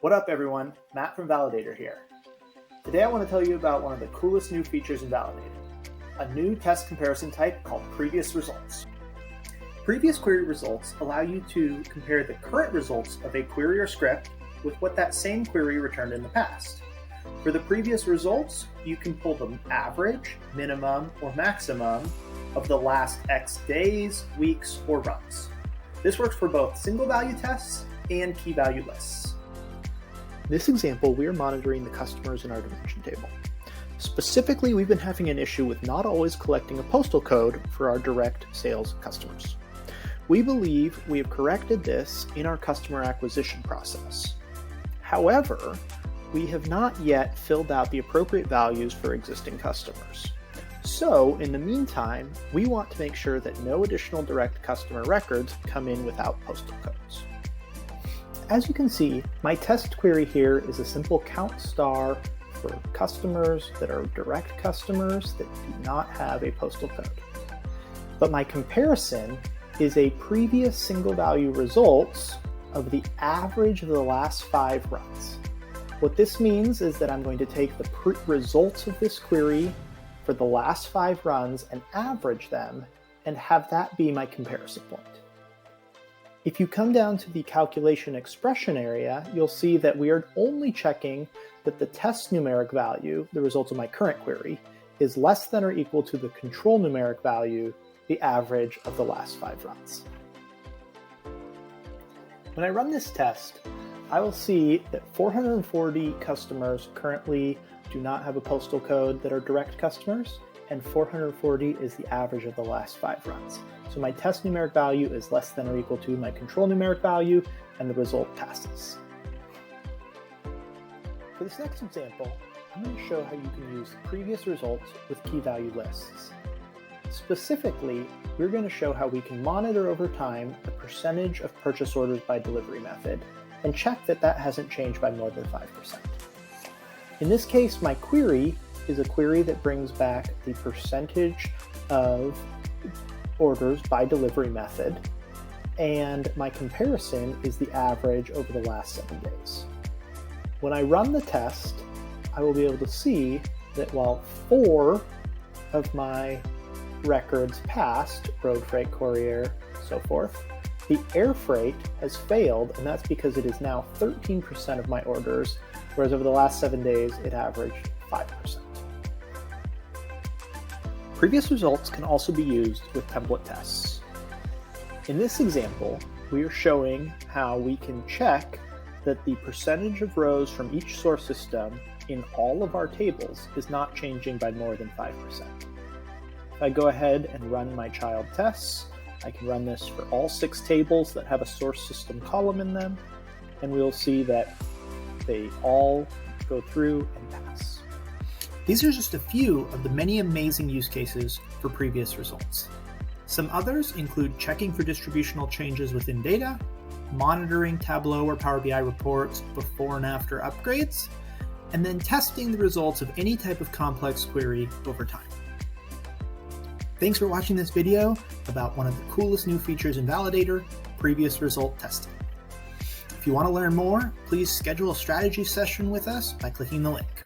What up everyone, Matt from Validatar here. Today I want to tell you about one of the coolest new features in Validatar, a new test comparison type called previous results. Previous query results allow you to compare the current results of a query or script with what that same query returned in the past. For the previous results, you can pull the average, minimum, or maximum of the last X days, weeks, or runs. This works for both single value tests and key value lists. In this example, we are monitoring the customers in our dimension table. Specifically, we've been having an issue with not always collecting a postal code for our direct sales customers. We believe we have corrected this in our customer acquisition process. However, we have not yet filled out the appropriate values for existing customers. So, in the meantime, we want to make sure that no additional direct customer records come in without postal codes. As you can see, my test query here is a simple count star for customers that are direct customers that do not have a postal code. But my comparison is a previous single value results of the average of the last 5 runs. What this means is that I'm going to take the results of this query for the last 5 runs and average them and have that be my comparison point. If you come down to the calculation expression area, you'll see that we are only checking that the test numeric value, the result of my current query, is less than or equal to the control numeric value, the average of the last 5 runs. When I run this test, I will see that 440 customers currently do not have a postal code that are direct customers, and 440 is the average of the last 5 runs. So my test numeric value is less than or equal to my control numeric value, and the result passes. For this next example, I'm going to show how you can use previous results with key value lists. Specifically, we're going to show how we can monitor over time the percentage of purchase orders by delivery method and check that that hasn't changed by more than 5%. In this case, my query is a query that brings back the percentage of orders by delivery method, and my comparison is the average over the last 7 days. When I run the test, I will be able to see that while 4 of my records passed, road freight, courier, so forth, the air freight has failed, and that's because it is now 13% of my orders, whereas over the last 7 days, it averaged 5%. Previous results can also be used with template tests. In this example, we are showing how we can check that the percentage of rows from each source system in all of our tables is not changing by more than 5%. If I go ahead and run my child tests, I can run this for all 6 tables that have a source system column in them, and we'll see that they all go through and pass. These are just a few of the many amazing use cases for previous results. Some others include checking for distributional changes within data, monitoring Tableau or Power BI reports before and after upgrades, and then testing the results of any type of complex query over time. Thanks for watching this video about one of the coolest new features in Validatar, previous result testing. If you want to learn more, please schedule a strategy session with us by clicking the link.